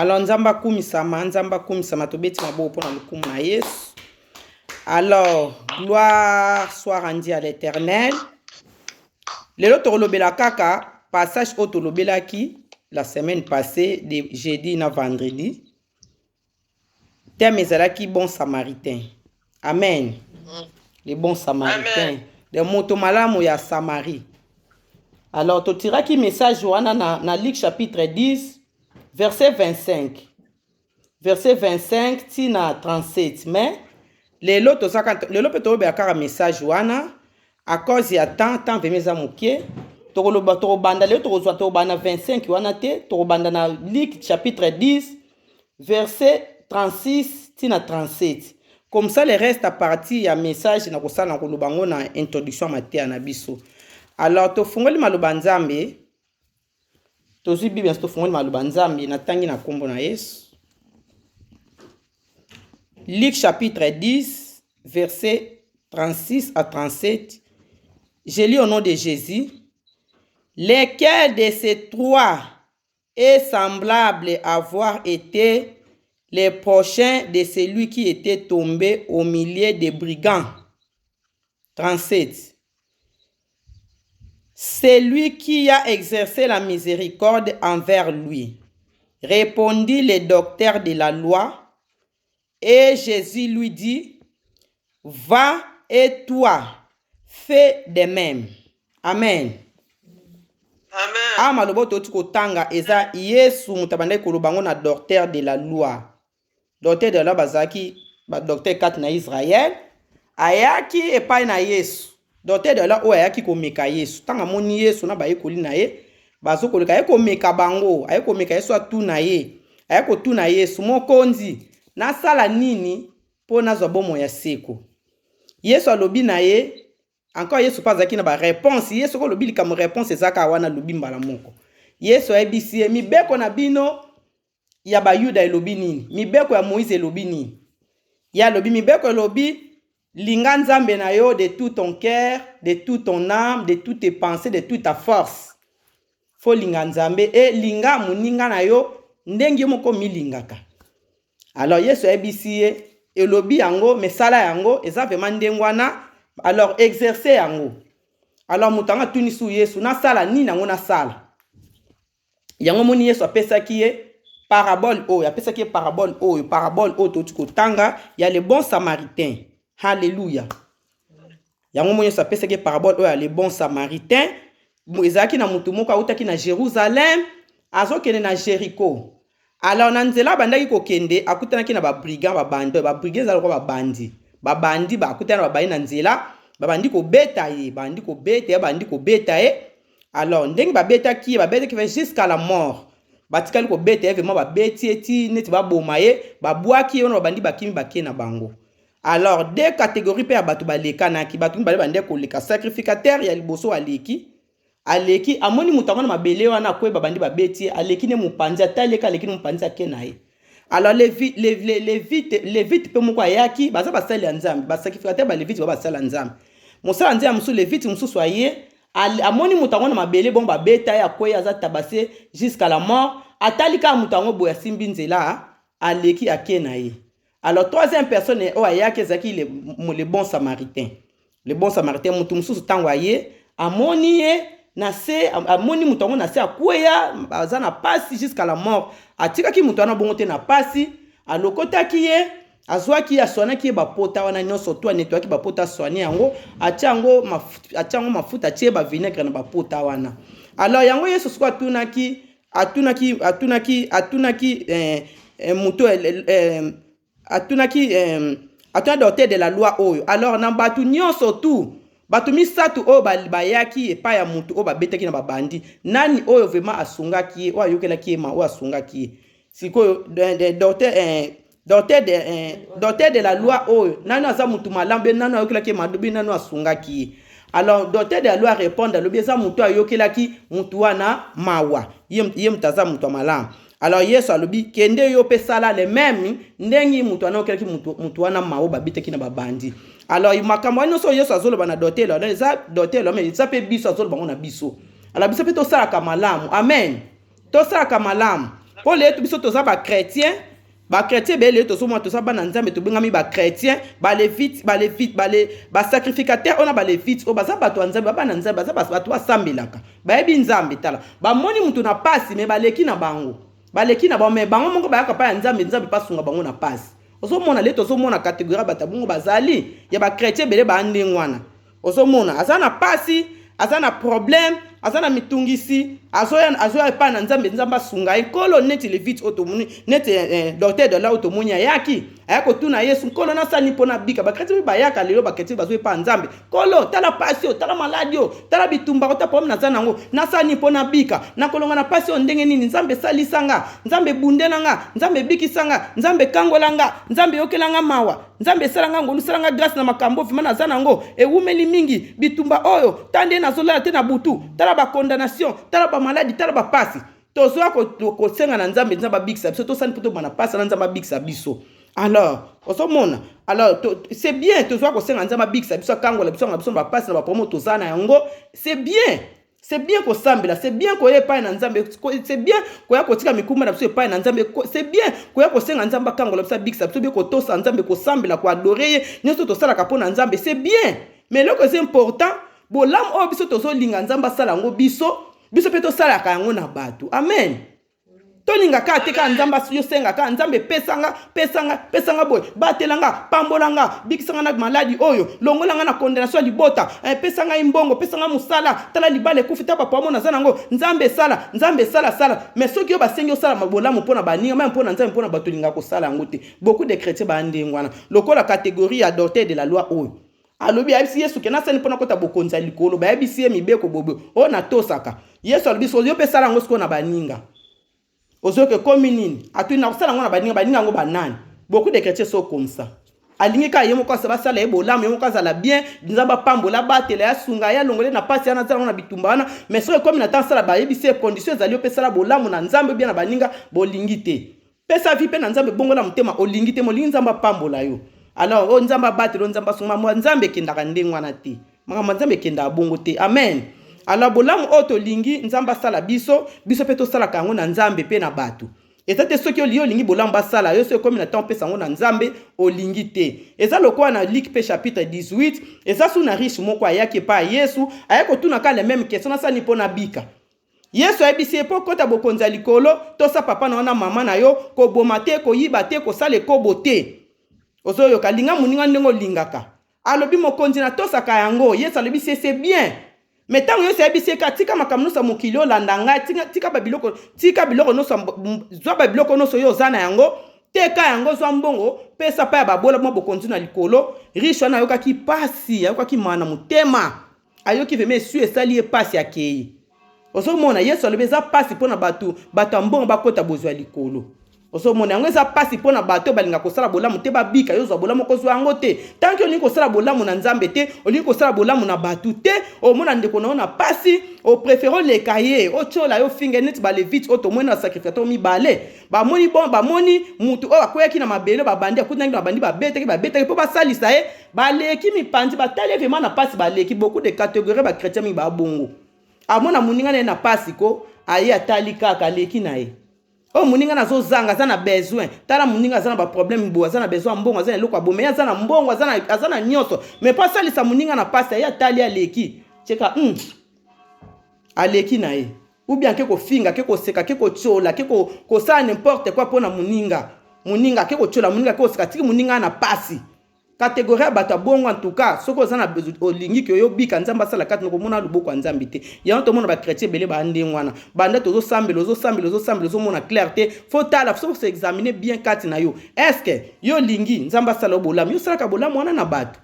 Alors nzamba kumisama tobeti mabo pour na lukumu na Yesu. Alors gloire soit rendue à l'Éternel. Lelo tolobela kaka passage au tolobela ki la semaine passée de jeudi na vendredi. Thème ezalaki bon samaritain. Amen. Les bons samaritains. Les moto malamu ya Samarie. Alors to tiraki message wana na Luc chapitre 10 verset 25. Verset 25 tina 37. Mais lelo peto be message wana à cause ya temps vemeza muke tokoloba tokobanda lelo tokozwa tokobanda 25 wana te tokobanda na Luc chapitre 10 verset 36 tina 37. Comme ça le reste à partir ya message na kosala na kolobango na introduction matia na biso. Alors to fungoli maloba nzambe tozi Bible to fungoli maloba nzambe na tangi na kombo na Yesu. Luc chapitre 10 verset 36 à 37. Je lis au nom de Jésus. Lequel de ces trois est semblable avoir été le prochain de celui qui était tombé au milieu des brigands? 37. Celui qui a exercé la miséricorde envers lui, répondit le docteur de la loi. Et Jésus lui dit, va et toi, fais de même. Amen. Amen. Amalobo totiko tanga eza Yesu mutabande kolobango na docteur de la loi. Docteur de la loi bazaki ba docteur 4 na Israël. Ayaki epai na Yesu. Docteur de la loi ayaki komeka Yesu. Tanga moni Yesu na baye koli na ye. Bazo koleka ye komeka bango. Aye komeka Yesu atu na ye. Aye ko tu na Yesu mokonzi. Na sala nini po nazwa bomo ya seko. Yesu alobi na ye. Encore Yesu pazaki na ba réponse. Yesu ko lobi likamo réponse ezaka wana lobi mbala moko. Yesu ayebisi mibeko na bino ya bayuda elobi nini? Mibeko ya Moïse elobi nini? Ya lobi mibeko elobi linga nzambe na yo de tout ton cœur, de toute ton âme, de toutes tes pensées, de toute ta force. Fo linga nzambe e linga muninga na yo ndenge moko milingaka. Alors Yesu ayebisi elobi yango mesala yango eza vraiment ndengwana. Alors exercer yango. Alors mutanga tunisu Yesu na sala nini nango na sala. Yango moni Yesu apesaki ye parabole o, apesaki ye parabole o totiko tanga ya le bon samaritain. Alléluia. Yango moni Yesu apesaki ye parabole o ya le bon samaritain. Ezaki na mutu moko autaki na Jérusalem, azokende na Jéricho. Alors na nzela bandaki kokende akutanaki na ba brigand ezaloko ba bandi. Babandi bakutana babayi na nzela babandi ko beta ye alors ndenge babetaki jusqu'à la mort batikali ko beta ye vraiment babeti eti neti baboma ye babwaki ye babandi bakimi bakie na bango. Alors deux catégories pe ya bato balekanaki bato bale bande koleka sacrificateur ya liboso aleki amoni mutango na mabele wana kwe babandi babeti aleki ne mupanzi ataleka aleki ne mupanzi akena ye. Alors les vite pe moko ayaki baza basali ya nzambe basacrificateur ba levite ba basala nzambe mosala nzambe musu levite musu soye amoni mutango na mabele bon babeta ya koya aza tabase jusqu'à la mort atalika mutango boya simbi nzela aleki akena ye. Alors troisième personne o ayaki ezaki le bon samaritain. Le bon samaritain mutu musu tango aye amoni ye na se amoni mutango na se akoya aza na pasi jusqu'à la mort atikaki mutu wana bongo te na pasi alokotaki ye azwaki aswanaki ye bapota wana nyonso to anetoaki bapota aswani yango atiango mafuta atie ba vinaigre na bapota wana. Alors yango Yesu siko atunaki mutu atunaki docteur de la loi oyo. Alors na batu nyonso tu batu misatu oyo bayaki epai ya mutu oyo babetaki na babandi nani oyo vraiment asungaki ye oyo ayokelaki ye ma oyo asungaki ye sikoyo docteur de la loi oyo nani aza mutu malambe nani ayokelaki ye madobi nani asungaki ye. Alors docteur de la loi répond alobi eza mutu ayokelaki mutu wana mawa ye mutu aza mutu malamu. Alors Yesu alobi kende yo pe sala le même ndengi mutu wana oyokelaki mutu wana mawa babetaki na babandi. Alors makambo nyonso Yesu azoloba na docteur là eza docteur là mais eza pe biso azoloba na biso. Alors biso pe to sala ka malamu. Amen. To sala ka malamu. po le to biso toza ba chrétien bele to so mo to sa ba na nzambe to bengami ba chrétien ba levite ba sacrificateur ona ba levite o baza bato nzambe ba na nzambe baza bato basambelaka ba yebi nzambe tala ba moni mutu na pasi me baleki na bango me bango moko ba yaka pa ya nzambe pasunga bango na pasi ozo mona le to so mona catégorie bata bongo bazali ya ba chrétien bele ba ndengwana ozo mona azana pasi azana problème azana mitungisi azoya pa na nzambe asunga ekolo neti levite otomuni neti docteur de la otomuni ayaki ayako tuna Yesu nkolo na sani pona bika ba chrétien ba yaka lelo ba chrétien bazoya pa nzambe kolo tala pasio tala maladio tala bitumba kota pom na zana ngo na sani pona bika na kolonga na pasio ndenge nini nzambe salisanga nzambe bundelanga nzambe bikisanga nzambe kangolanga nzambe yokelanga mawa nzambe salanga ngolu salanga grâce na makambo fima na zana ngo ewumeli mingi bitumba oyo tande na zola te na butu tala ba condamnation tala ba maladie tala ba pasi tozoa ko senga na nzambe nzamba bikisa biso to sani poto bana pasi na nzamba bikisa biso alors osomona alors c'est bien tozoa ko senga nzamba bikisa biso kangola biso na biso ba pasi na ba promo tozana yango c'est bien ko sambela c'est bien ko yepa na nzambe c'est bien ko ya ko tika mikuma na biso yepa na nzambe c'est bien ko ya ko senga nzamba kangola biso bikisa biso bien ko tosa nzambe ko sambela ko adorer nyoso to sala kapona nzambe c'est bien mais le que c'est important bolam o biso tozo linga nzamba sala ngo biso pe to sala ka yango na bato amen to linga ka te ka nzamba yo senga ka nzambe pesanga boy batelanga pambolanga bikisanga na maladi oyo longolanga na condamnation libota pesanga imbongo pesanga musala tala libale kufita papa mona zana ngo nzambe sala mais soki yo basengi yo sala mabolamu pona baninga même pona nzambe pona bato linga ko sala ngo te beaucoup de chrétiens ba ndengwana lokola catégorie ya docteur de la loi oyo alobi ayebisi Yesu kena sani pona kota bokonza likolo bayebisi mibeko bobo o na tosaka Yesu alobi so yo pesala ngo siko na baninga ozoke komi nini atu na kusala ngo na baninga ngo banani beaucoup de chrétiens sont comme ça alingi ka yemo kwa sabasala ebolamu yemo kwa zala bien nzamba pambola batela ya sunga ya longole na pasi yana zala na bitumbana mais so komi na tansala bayebisi conditions zali yo pesala bolamu na nzambe bien na baninga bolingi te pesa vi pe na nzambe bongo na mutema olingi te molingi nzamba pambola yo alors o nzamba batelo nzamba sunga mo nzambe kindaka ndengwana te mama nzambe kinda bongo te amen alors bolamu oto lingi nzamba sala biso pe to sala kango na nzambe pe na bato etate soki oli lingi bolamu basala yo so comme na temps pesa ngo na nzambe olingi te eza lokwa na Luc pe chapitre 18 eza suna riche moko ayaki pa Yesu ayako tuna ka les mêmes questions na sani pona bika Yesu ayebisi po kota bokonza likolo to sa papa na wana mama na yo ko bomate ko yiba te ko sale ko bote ozoyo kalinga muninga ndengo lingaka alobi mokonzi na tosaka yango Yesu alobi c'est bien mais tango yo sebisi ka tika makamno sa mokili olandanga tika biloko no zwa babiloko no so yo zana yango teka yango zwa mbongo pesa pa ya babola mo bokonzi na likolo riche na yokaki pasi yokaki mana mutema ayoki veme su esali e pasi akei osomona Yesu alobi za pasi pona batu mbongo bakota bozwa likolo osomona yango eza pasi pona bato balinga kosala bolamu te babika yo zwa bolamu kozwa yango te tanki olingi kosala bolamu na nzambe te olingi kosala bolamu na batu te omona ndeko na yo na pasi o préférons les cahiers o chola yo finge net ba levite o tomoni na sacrificateur mibale bamoni mutu o akoyaki na mabele babandi akutangi na bandi babetaki po basalisa ye baleki mipandi batali vraiment na pasi baleki beaucoup de catégories ba chrétien mi ba bongo amona muninga na pasi ko aye atali kaka leki na ye o muninga na zo zanga zana besoin tala muninga zana ba problème bo zana besoin mbongo zana lokwa bo mais zana mbongo zana nyoso mais pas ça lisa muninga na pasi ya tali aleki cheka aleki na ye ou bien ke ko finga ke ko seka ke ko chola ke ko sa n'importe quoi pona muninga ke ko chola muninga ke ko seka tiki muninga na pasi catégorie bata bongo en tout cas soko zana besoin olingi ke yo bika nzamba sala kat noko mona luboko nzambi te ya to mona ba chrétien bele ba ndengwana banda tozo sambelo zo mona clarté faut tala faut se examiner bien kat na yo est-ce que yo lingi nzamba sala bolamu yo sala ka bolamu wana na bato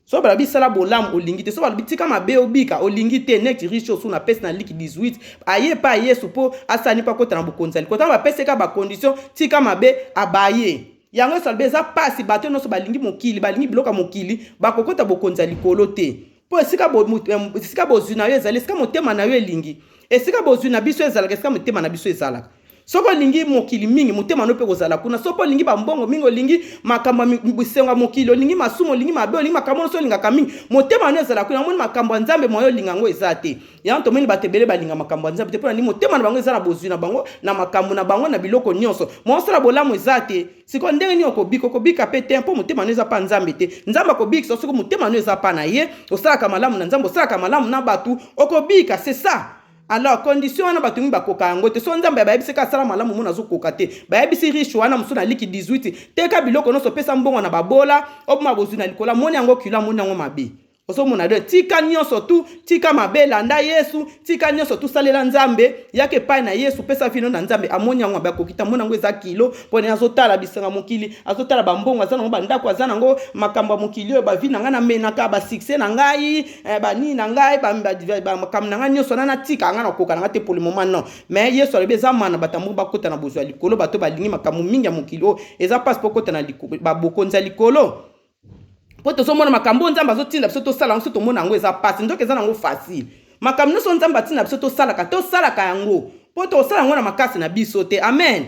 so bala bisala bolamu olingi te so bala bitika mabe obika olingi te nek riche osu na pesa na Luc 18 aye pa Yesu po asani pa kota na bokonzali kota ba pesa ka ba condition tika mabe abaye yango salbeza pasi bato no so balingi mokili balingi biloka mokili bakokota bokonza likolo te po esika bo zuna yo ezali esika motema na yo elingi esika bo zuna biso ezalaka esika motema na biso ezalaka soko lingi mokili mingi motema no pe kozala kuna soko lingi bambongo mingi lingi makambo bisenga mokili lingi masumo lingi mabe lingi makambo so lingaka mingi motema no ezala kuna moni makambo nzambe moyo lingango ezate ya nto moni batebele balinga makambo nzambe te pona ni motema na bango ezala bozwi na bango na makambo na bango na biloko nyonso mo sala bolamu ezate siko ndenge ni okobika pe tempo motema no eza pa nzambe te nzamba kobika soko motema no eza pa na ye osala malamu na nzambe osala malamu na batu okobika c'est ça. Alors condition wana batungi bakoka yango te so nzambe bayebisi ka sala malamu mona zokoka te bayebisi riche wana musuna liki 18 teka biloko no so pesa mbongo na babola obuma bozwi na likola moni yango kila moni yango mabe oso mona de tika nyonso tu tika mabela nda Yesu tika nyonso tu salela nzambe yake pai na Yesu pesa fino na nzambe amoni yango bakokita mona yango eza kilo pone azotala bisanga mokili azotala bambongo azana ngo bandako azana ngo makambo mokili ba vi na nga na menaka ba succès na ngai ba ni na ngai ba makambo na nga nyonso na tika nga na koka na te pour le moment non mais Yesu alebeza mana batambu bakota na bozwa likolo bato balingi makambo mingi ya mokili eza passe pokota na likolo ba bokonza likolo poto so mona makambo nzamba zotinda biso to sala nso to mona ngo eza passe ndoke eza nango facile makambo so nzamba tinda biso to sala ka yango poto sala ngo na makasi na biso te amen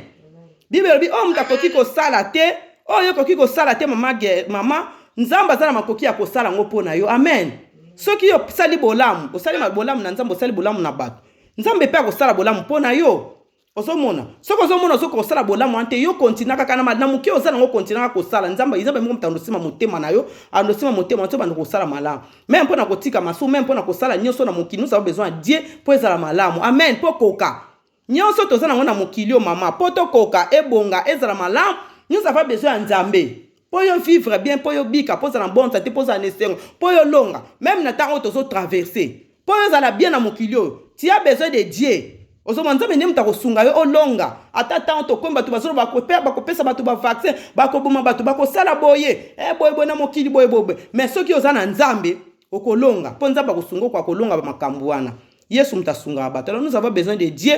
Bible bi o mutakoki ko sala te o yo koki ko sala te mama nzamba zana makoki ya ko sala ngo pona yo amen soki yo sali bolamu osali bolamu na nzamba osali bolamu na bato nzambe pe ko sala bolamu pona yo osomona soko zomona soko sala bolamu ante yo kontina kaka na malamu ki ozana ngo kontina ko sala nzamba izambe mo mtando sima motema na yo ando sima motema to bando ko sala malamu même pona kotika masu même pona ko sala nyonso na mokili nous avons besoin de Dieu pour ezala malamu amen po koka nyonso to zana ngo na mokili mama po to koka ebonga ezala malamu nous avons besoin de nzambe po yo vivre bien po yo bika po zana bonne santé po zana nesengo po yo longa même na temps to zo traverser po yo zala bien na mokili tu as besoin de Dieu. Ozo nzambe ne mutako sunga yo olonga ata tanto kwemba tu bazolo bakopesa batu ba vaccin bakobuma batu bakosala boye boye na mokili boye mais soki ozana nzambe okolonga po nzamba kosunga kwa kolonga ba makambu wana Yesu mutasunga batu. Alors nous avons besoin de Dieu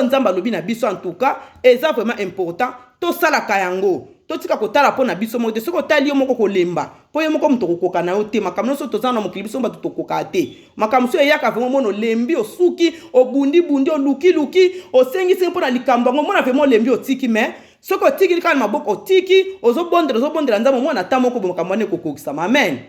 nzamba lobi na biso en tout cas et ça vraiment important to sala kayango to tika kotala po na biso mo de soko tali yo moko kolemba po yo moko mutoko koka na yo te makamno so tozana na mokili biso batu tokoka te makamso yaka vraiment mono lembi osuki obundi bundi luki osengisi po na likambo ngo mona vraiment lembi otiki mais soko tiki likana maboko otiki ozobondela nzamo mona tamo ko makambo ne kokokisa amen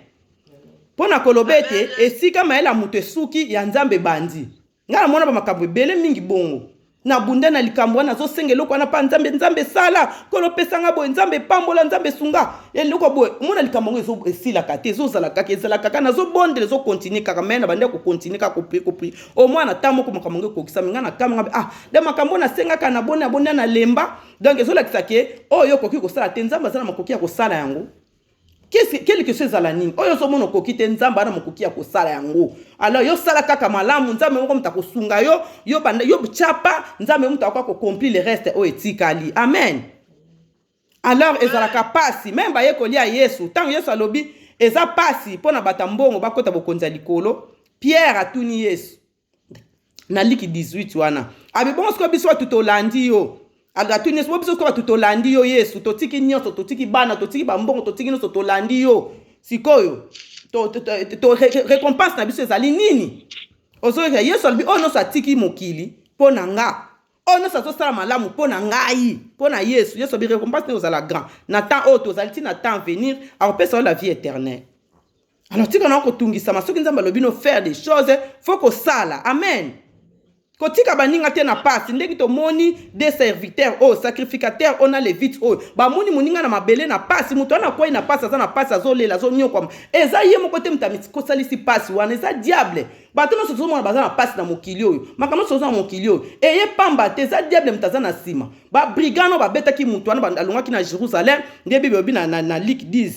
pona kolobete esika maela mutu esuki ya nzambe bandi ngala mona ba makambo bele mingi bongo na bunda na likambo wana zo sengelo kwa na pa nzambe sala kolopesa nga bo nzambe pambola nzambe sunga eloko bo mona likambo ngo zo esila kate zo zala kaka na zo bondele zo continue kaka mena bande ko continue ka kopri o mwana tamo ko makambo ngo kokisa minga na kama de makambo na senga kana bona na lemba donc zo la kisake yo koki ko sala te nzamba zana makoki ya ko sala yango quelque chose à la nini oyo so mono kokite nzamba na mokoki ya kosala yango alors yo sala kaka malamu nzambe moko mutako sunga yo banda yo chapa nzambe mutako ko accomplir le reste o etikali amen alors ezalaka pasi même ba yekoli ya Yesu tant Yesu alobi eza pasi pona batambongo bakota bokonza likolo Pierre atuni Yesu na liki 18 wana abi bon sko biso tutolandi yo agatu neso biso ko tutolandi yo Yesu totiki nyonso totiki bana totiki bambongo totiki nyonso tolandi yo sikoyo to récompense na biso ezali nini ozo ya Yesu albi ono sa tiki mokili pona nga ono sa to sala malamu pona ngai pona Yesu bi récompense ne ozala grand na temps auto ozali na temps venir a pesa la vie éternelle. Alors tika na ko tungisa masoki nzamba lobino faire des choses faut ko sala amen. Kotika baninga te na passe ndeki to moni des serviteurs sacrificateurs on a les vite ba moni muninga na mabele na passe muto na kwa ina passe na passe azolela zonyo kwa eza ye moko te mtamiti ko salisi passe wana eza diable bato no sozo mona bazana passe na mokili oyo makamo sozo na mokili oyo eye pamba te eza diable mtazana sima ba brigano ba betaki muto wana balongaki na Jérusalem ndebi bebi na Luc 10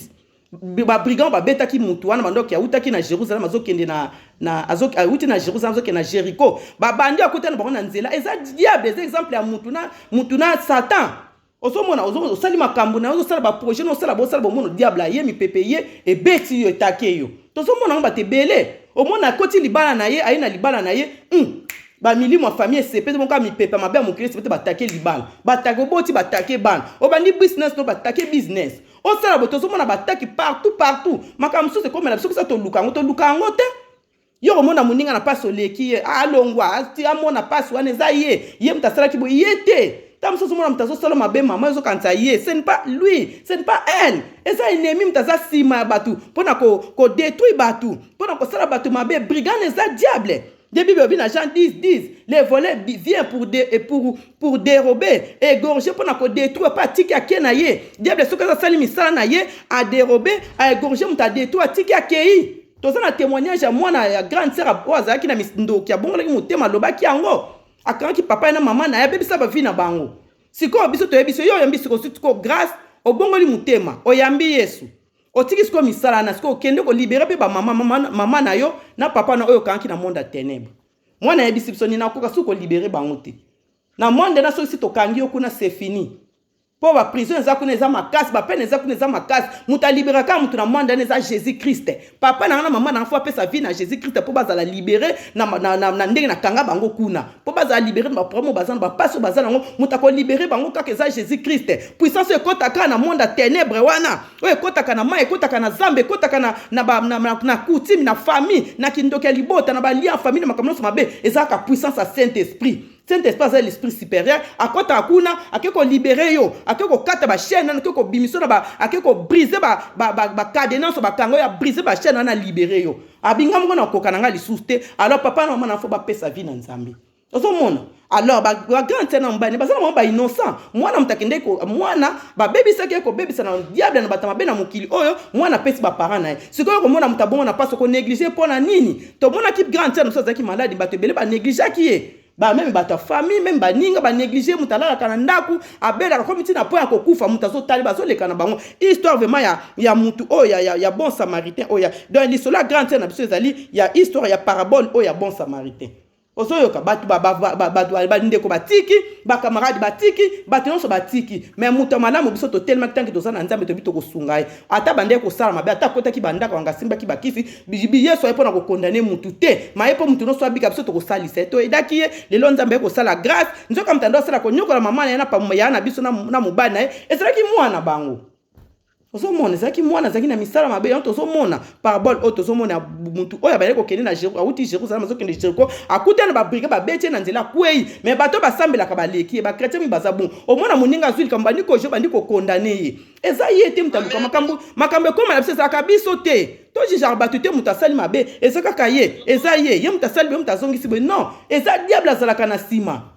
ba brigand ba betaki mutu wana bandoki autaki na Jérusalem azokende na auti na Jérusalem azokende na Jéricho ba bandi akutana bango na nzela eza diable eza exemple ya mutu na Satan osomona osali makambo na osala ba projet no sala bo mono diable ye mi pepe ye e beti yo etake yo tosomona ngba tebele omona koti libala na ye ayina libala na ye ba milimo famille sepe mon ka mi pepe mabe mo Christ peut batake libala batake boti batake ban obandi business no batake business o sala boto so mona bataki partout makamso c'est comme la biso ça to luka ngo te yo mona muninga na paso leki alongwa ti amona paso wana za ye mtasala ki bo yete Tam so mona mtazo sala mabe maman zo kanza ye, ce n'est pas lui, ce n'est pas elle. Et ça ennemi mtaza sima batu, pona ko détruire batu, pona ko sala batu mabe brigand les diable. Des Bibles viennent à Jean 10, les volets viennent pour dérober, égorger, pour détruire, pas tiki à kenaye. Diable, ce que ça sali misala naye, à dérober, à égorger, m'a détruire, tiki à kei. Tout ça, un témoignage à moi, na grande sœur à Oaza qui n'a mis ndo, qui a bon le mot ma loba qui ango. À quand qui papa et maman na bébé ça va venir na bango. Si quoi biso to biso yo yambi ko grâce au bon le mutema, o yambi Yesu. Otiki sko misala na sko kende ko libérer pe ba mama na yo na papa na oyo kanki na monde à ténèbres. Moi na yebisi biso ni na ko ko libérer bango te. Na monde na so si to kangi yo kuna c'est fini. Po ba prison za kuna za makasi ba peine za kuna za makasi muta libérer ka mutu na monde na za Jésus Christ. Papa na mama na fois pe sa vie na Jésus Christ po ba za la libérer na ndenge na kanga bango kuna. Po ba za libérer ba promo bazana ba passo bazana ngo muta ko libérer bango ka ke za Jésus Christ. Puissance ekota ka na monde à ténèbres wana. O ekota ka na mai ekota ka na zambe ekota ka na kutimi na famille na kindoke libota na ba lia famille makamno so mabe ezaka puissance à Saint-Esprit. Saint-Esprit c'est l'esprit supérieur à quoi ta kuna akeko libérer yo akeko kata ba chaîne akeko bimiso na ba akeko briser ba cadenance ba kango ya briser ba chaîne na libérer yo abinga ngo na kokana nga lisuste alors papa na mama na fo ba pesa vie na nzambe ozo mona alors ba grand tena mbani ba sana ba innocent mwana mtakende ko mwana ba baby sake ko baby sana diable na batama be na mukili oyo mwana pesi ba parents na sikoyo ko mona mutabongo na paso ko négliger pona nini to mona ki grand tena so zaki malade ba tebele ba négliger ki ye ba même ta famille même ba ninga ba négliger mutalala kana ndaku abela ko miti na point ko kufa mutazo taliba zo lekana bango histoire vraiment ya mutu o ya bon samaritain o ya dans l'histoire grande scène biso ezali ya histoire ya parabole o ya bon samaritain osoyoka batu ba ndeko batiki ba camarade batiki batenonso batiki mais mutu malamu biso to tellement tanki to sana nzambe to bito ko sungai ata bande ko sala mabe ata kota ki bandaka wanga simba ki bakisi bijibi yeso epo na ko condamner mutu te maepo mutu no so abika biso to ko salisa to edaki ye lelo nzambe ko sala grâce nzoka mtando sala ko nyokola mama na pa ya na biso na mubana ezalaki mwana bango osomona zaki mwana zaki na misala mabe yanto osomona parabole auto osomona mutu oya bale ko kende na Jericho auti Jérusalem zo kende Jericho akuta na ba brigade ba bete na nzela kwei mais bato ba sambela ka baleki ba chrétien mi bazabu omona muninga zwili kamba ndiko jo bandiko condamner ye eza yete mtaluka makambo ko mala pesa kabiso te to jija batu te mutasali mabe eza kaka ye mutasali be mutazongisi be non eza diable azalaka na sima.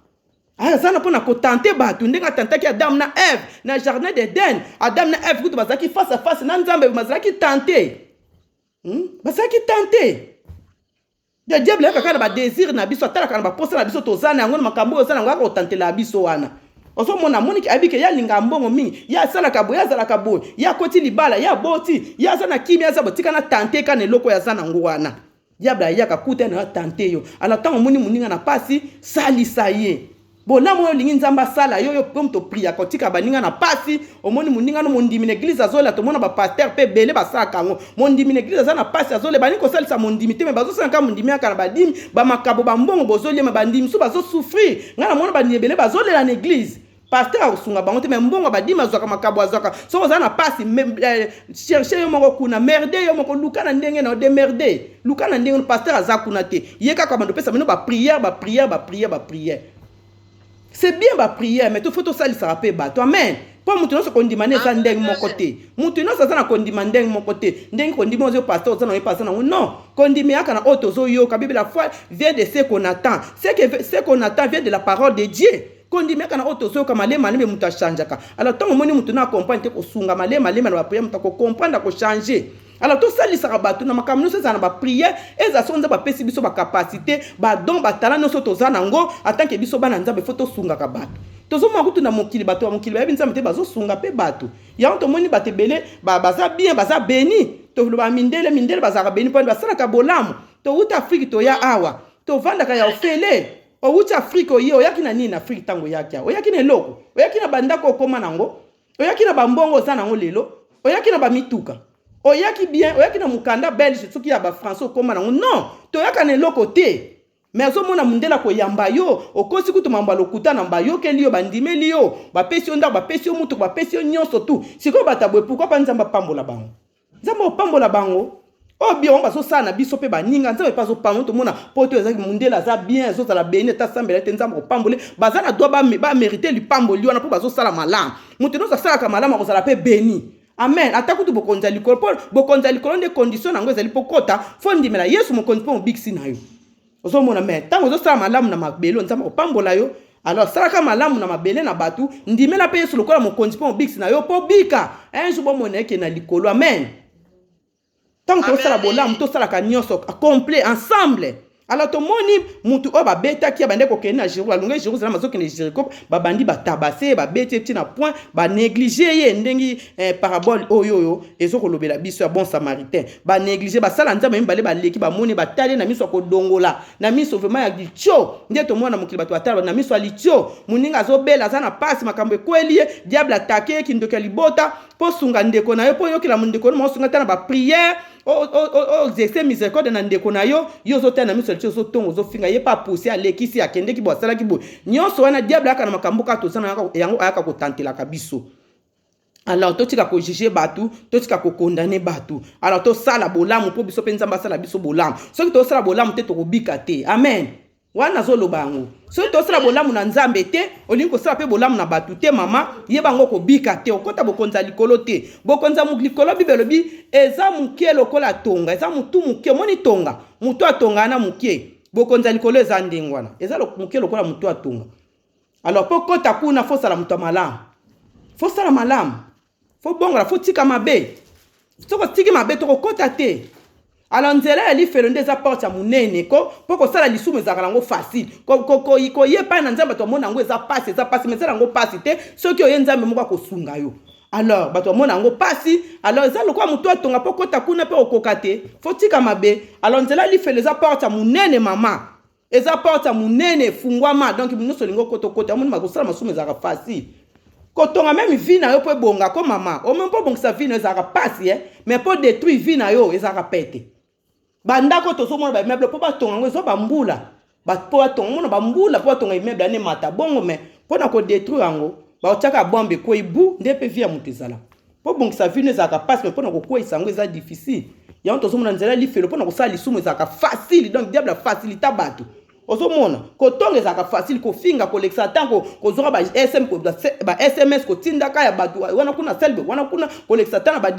Ah, ça n'a pas na tenter batu ndenga tantaki Adam na Ève na jardin d'Éden Adam na Ève kutu bazaki face à face na nzambe bazaki tenter bazaki tenter le diable akaka ba désir na biso atala kana ba posa na biso tozana ngona makambo ozana ngako tenter la biso wana oso mona moniki abike ya linga mbongo mingi ya sala kabo ya zala kabo ya koti libala ya boti ya zana kimia za botika na tenter kana eloko ya zana ngwana diable ya kakuta na tenter yo ala tango moni muninga na pasi salisa ye bona mo lingi nzamba sala yo comme to priya kotika baninga na pasi omoni muninga no mondimi na église azola to mona ba pasteur pe belé basaka ngo mondimi na église azana pasi azole bani ko salisa mondimi te me bazo sanka mondimi aka na badimi ba makabo ba mbongo bozole me bandimi so bazo souffrir ngana mona bani belé bazole na église pasteur asunga bango te me mbongo badimi azaka makabo azaka so ozana pasi chercher yo moko kuna merde yo moko lukana ndenge na demerder lukana ndenge pasteur azakuna te yeka ka bando pesa meno ba prière. C'est bien ma prière, mais tout faut tout ça, il sera pas battu. Amen. Pas mouton se condimane ça ndeng mon côté. Mouton ça na condimane ndeng mon côté. Ndeng condimane au pasteur ça non pas ça non. Condimane kana auto zo yo ka Bible la foi vient de ce qu'on attend. Ce qu'on attend vient de la parole de Dieu. Condimane kana auto zo kama le maleme muta chanjaka. Alors tant moni mouton na comprendre te ko sunga malema na ba prière muta ko comprendre ko changer. Alors tout ça li sera battu na makamno ça na ba prière et ça sonza ba pesi biso ba capacité ba don ba talent no soto za nango atanke biso bana nzambe foto sunga ka batu tozo makutu na mokili bato ya mokili ba nzambe te bazo sunga pe batu ya onto moni batebele baza bien baza béni to ba mindele baza béni po basala ka bolamu to uta Afrique to ya awa to vanda ka ya ofele o uta Afrique o yo yaki na nini na Afrique tango yaki o yaki na eloko o yaki na bandako koma nango o yaki na bambongo za nango lelo o yaki na ba mituka oyaki bien oyaki na mukanda belge soki ya ba français koma nango non to yaka na eloko te mais so mona mundela ko yamba yo okosi kutu mamba lokuta na mbayo ke liyo bandimeli yo ba pesi onda ba pesi mutu ba pesi nyonso tu siko batabwe pourquoi pa nzamba pambola bango Oh bien on va so ça na biso pe baninga nzambe pas so pamon to mona poto ezaki mundela za bien so la bene ta sambela te nzambe opambole bazana doit ba mériter li pamboli wana po bazo sala malam mutu no sala ka malam ko sala pe béni amen atakutu bokonza likolo po bokonza likolo de condition nango ezali pokota fo ndimela Yesu mokonzi po biksi na yo ozo mona me tango zo sala malam na mabelo nzambe opambola yo alors salaka malamu na mabele na batu ndimela pe Yesu lokola mokonzi po biksi na yo po bika un jour bo moneke na likolo amen. Tant que ça la bola, muto ça la kanyoso complet ensemble. Alors to moni mutu o ba beta ki abande ko kena Jérusalem, la longue Jérusalem mazo kena Jéricho, ba bandi ba tabasser, ba bete tina point, ba négliger ye ndengi parabole oyoyo ezo ko lobela biso ya bon samaritain. Ba négliger ba sala nzambe mbale ba leki ba moni ba tale na miso ko dongola, na miso vraiment ya licho. Nde to mona mukili bato atala na miso licho, muninga zo bela za na passe makambe kweli diable attaquer kindoka libota, po sunga ndeko na yo po yo kila mundeko mo sunga tana ba prière. Exercer miséricorde na ndeko na yo zo tana miso licho zo tongo zo finga ye pa pousser alekisi akende ki bo sala ki bo nyonso wana diable aka na makambo ka to sana yango aka ko tantela kabiso. Alors totika ko juger batu totika ko condamner batu alors to sala bolamu po biso penza mbasala biso bolamu soki to sala bolamu te to kobika te amen wana zo lobango soki to sala bolamu na nzambe te olingi ko sala pe bolamu na batu te mama ye bango ko bika te okota bokonza likolo te bokonza likolo bibelo bi eza mukie lokola tonga eza mutu mukie moni tonga mutu atonga na mukie bokonza likolo eza ndengwana eza mukie lokola mutu atonga alors po kota kuna fo sala mutu malamu fo sala malamu fo bongola fo tika mabe soko tiki mabe to kota te alors nzela ya lifelo nde eza porte ya munene ko po kosala lisumu ezalaka nango facile ko ye pa na nzambe bato bamona yango eza pasi mais ezala yango pasi te soki oye nzambe moko akosunga yo alors bato bamona yango pasi alors eza lokola motu atonga po kota kuna pe okoka te fo tika mabe alors nzela ya lifelo eza porte ya munene mama eza porte ya munene fungwama donc nyonso olingi okota omoni makosala masumu ezalaka facile kotonga même vie na yo po ebonga ko mama o même po bongisa vie na yo ezalaka pasi mais po détruire vie na yo ezalaka pete bandako tozomona ba immeuble po batonga ngo ezo bambula po batonga mona bambula po batonga immeuble ane mata bongo mais po na ko détruire yango ba otaka bombe ko ibu nde pe vie ya mutu ezala po bongisa vie na ezalaka pasi mais po na ko kwesa ngo eza difficile yango tozomona nzela lifelo po na kosala lisumu ezalaka facile donc diable facilita bato ozomona kotonga ezalaka facile kofinga kolekisa tango kozoka ba SMS kotindaka ya bato wana kuna selbe wana kuna kolekisa tana ba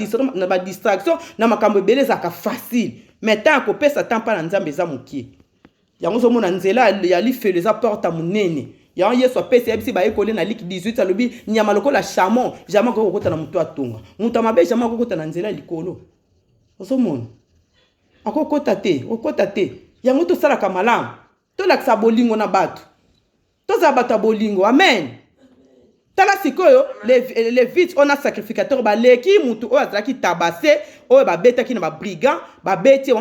distraction na makambo ebele ezalaka facile mais tant kopesa temps pa na nzambe eza mokie yango ozomona nzela ya lifelo eza porte ya munene yango Yesu apesi yebisi bayekole na Luc 18 alobi nyama lokola chamon jamais kokota na mutu atonga mutu amabe jamais kokota na nzela likolo ozomona akokota te okota te yango tosalaka malamu tolakisa bolingo na bato tozala bato ya bolingo amen tala sikoyo les vites on a sacrificateur baleki mutu oyo azalaki tabase oyo babetaki na babrigand babeti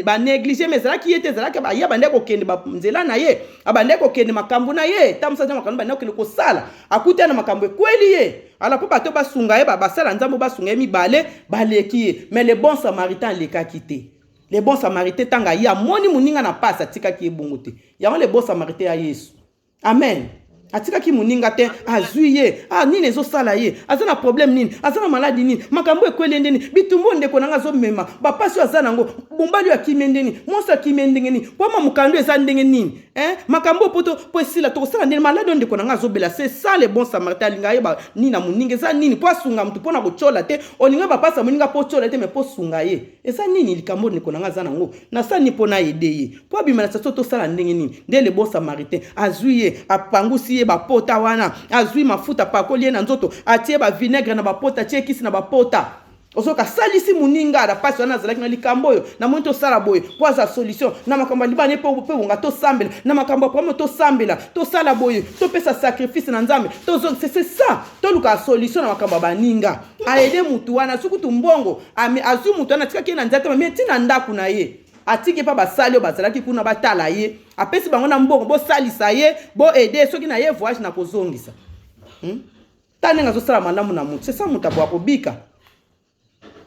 banéglige mais ezalaki ye te ezalaki ye abande kokende nzela na ye abande kokende makambo na ye tamusasa makambo bande kokende kosala akuta na makambo ekweli ye ala po bato basunga ye basala nzambo basunga ye mibale baleki ye mais le bon samaritain alekaki te les bons samaritains tanga ya moni muninga na pasa tika ki ebongo te yango les bons samaritains ya Yesu amen atika ki muninga te azuye nini ezosala ye azana problème nini azana maladie nini makambo ekwele ndeni bitumbo ndeko nanga zo mema bapasi azana ngo bombali ya kimendeni monsa kimendeni nini poma mukando eza ndenge nini makambo poto po esila to sala ndeni malade ndeko nanga zo bela c'est ça les bons samaritains linga yeba nini na muninga eza nini po asunga mtu pona kochola te olinga bapasa muninga po chola te mais po sunga ye eza nini likambo ndeko nanga zana ngo na sa ni pona yedeye po bimana sa to sala ndenge nini nde les bons samaritains azuye apangusi bapota wana azui mafuta pakoli na nzoto atie ba vinaigre na bapota tie kisi na bapota osoka salisi muninga da pasi wana zalaki na likambo yo na monto sala boye kwa za solution na makambo libane pe bonga to sambela na makambo kwa to sambela to sala boye to pesa sacrifice na nzambe to c'est ça to luka solution na makambo baninga aide mutu wana sukutu mbongo azu mutu wana tika kina nzata mais tina ndaku na ye atiki pa basali o bazalaki kuna batala ye apesi bango na mbongo bo salisa ye bo aider soki na ye voyage na kozongisa tanenga zo sala malamu na mutu c'est ça mutu akobika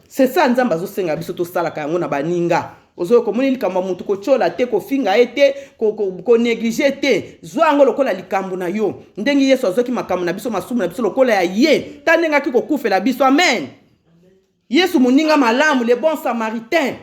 c'est ça nzamba zo senga biso to sala ka yango na baninga ozo ko moni likambo mutu ko chola te ko finga ete ko négliger te zwango lokola likambo na yo ndengi Yesu azoki makambo na biso masumu na biso lokola ya ye tanenga ki ko kufela biso amen Yesu muninga malamu les bons samaritains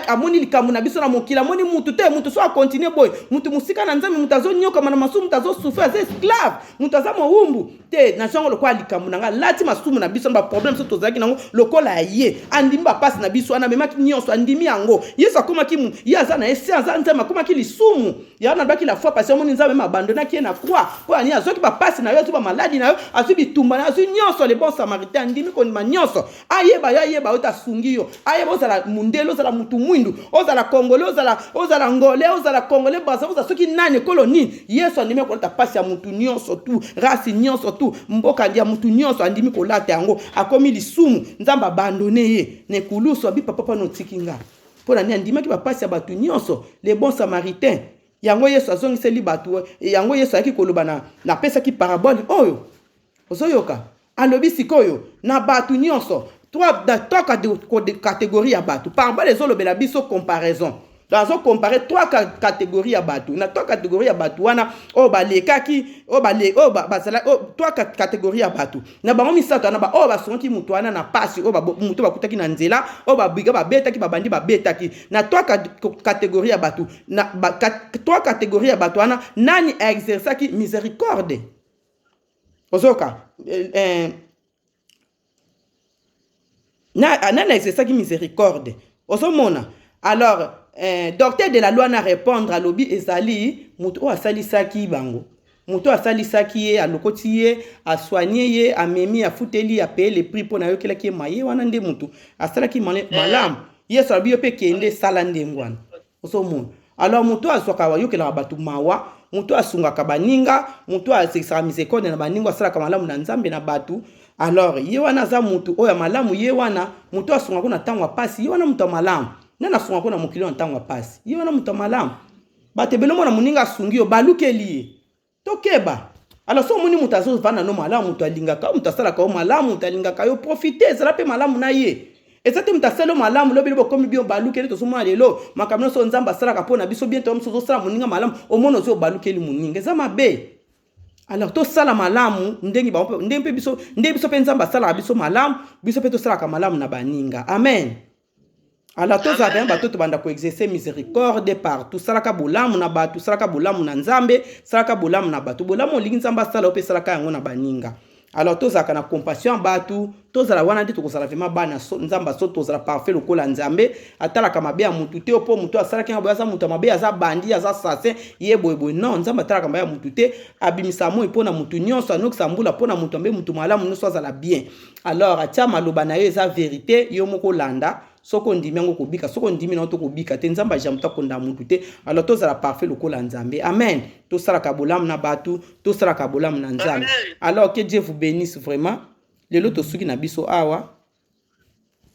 amoni likambo na biso na mokili amoni mutu te mutu so akontinue boye mutu musika na nzambe mutu azonyoka na masumu mutu azosufrir aza esclave mutu aza mowumbu te na zongo lokola likambo na nga lati masumu na biso na baproblème so tozalaki nango lokola ye andimi bapasi na biso wana amemaki nyonso andimi yango yesu akomaki ye aza na ese aza nzambe akomaki lisumu ya na baki la foi parce amoni nzambe abandonaki ye na croix po ani azoki bapasi na yo azo bamaladi na yo azwi bitumba na yo azwi nyonso le bon samaritain andimi kondima nyonso ayeba oyo tasungi yo ayeba ozala mundele ozala mutu mwindu ozala congolais ozala ngolais ozala congolais basa ozala soki nani ekolo nini yesu andimi kolata pasi ya mutu nyonso tu rasi nyonso tu mboka ya mutu nyonso andimi kolata yango akomi lisumu nzambe abandone ye nekulusu abi papa notiki nga mpo na nini andimaki bapasi ya bato nyonso le bon samaritain yango yesu azongiseli bato yango yesu ayaki koloba napesaki parabole oyo ozoyoka alobi sikoyo na bato nyonso trois catégories ya bato parabole ezolobela biso comparaison dans comparer trois catégories ya bato na trois catégories ya bato wana o balekaki trois catégories ya bato na bango misato na ba o basonki mutu wana na pasi o mutu bakutaki na nzela o babiga babetaki babandi babetaki na trois catégories ya bato na trois catégories ya bato wana nani exerçaki miséricorde ozoka nani exerçaki miséricorde ozomona alors docteur de la loi na répondre à lobi ezali mutu o asalisaki bango mutu asalisaki ye alokoti ye asoigné ye amemi afuteli apaye le prix pona yokelaki maye wana nde mutu asalaki malamu yesu abi yo pe kende sala ndengo wana osomona alors mutu azwaka yokelaka bato mawa mutu asungaka baninga mutu asekisaka miséricorde na baninga asalaka malamu na nzambe na bato alors ye wana aza mutu oyo malamu ye wana mutu asungaka na ntango apasi ye wana mutu malamu nana sunga ko na mokili na ntango apasi ye wana mutu malamu bato ebele mona moninga asungi yo balukeli ye tokeba alors so moni mutu azovanda no malamu mutu alingaka mutu asalaka yo malamu mutu alingaka yo profite ezala mpe malamu na ye eza te mutu asala yo malamu lobeli bokomi bio balukeli tozomona lelo makambo nyonso nzambe asalaka mpo na biso bientôt mosusu ozosala moninga malamu omona ozo balukeli moninga eza mabe alors tosala malamu ndenge biso mpe nzambe asalaka biso malamu biso mpe tosalaka malamu na baninga amen. Alors tous avons bato to banda ko exercer miséricorde partout salaka bolamu na bato salaka bolamu na nzambe salaka bolamu na bato bolamu olingi nzamba sala ope salaka yango na baninga alors tous aka na compassion bato tous ala wana ndi to kosala vraiment bana nzamba so tous ala parfait lokola nzambe atalaka mabe ya mutu te opo mutu asalaka yango aza mutu mabe aza bandi aza assassin ye boyeboy non nzamba atalaka mabe ya mutu te abimisa mo epona mutu nyonso anokisa mbula pona mutu ambe mutu malamu nyonso azala bien alors atia maloba na yo eza vérité yo moko landa soko ndimi yango kobika soko ndimi na to kobika te nzamba jamta konda mutu te alors tozala parfait lokola nzambe amen tosalaka bolamu na batu tosalaka bolamu na nzambe alors que Dieu vous bénisse vraiment lelo tosuki na biso awa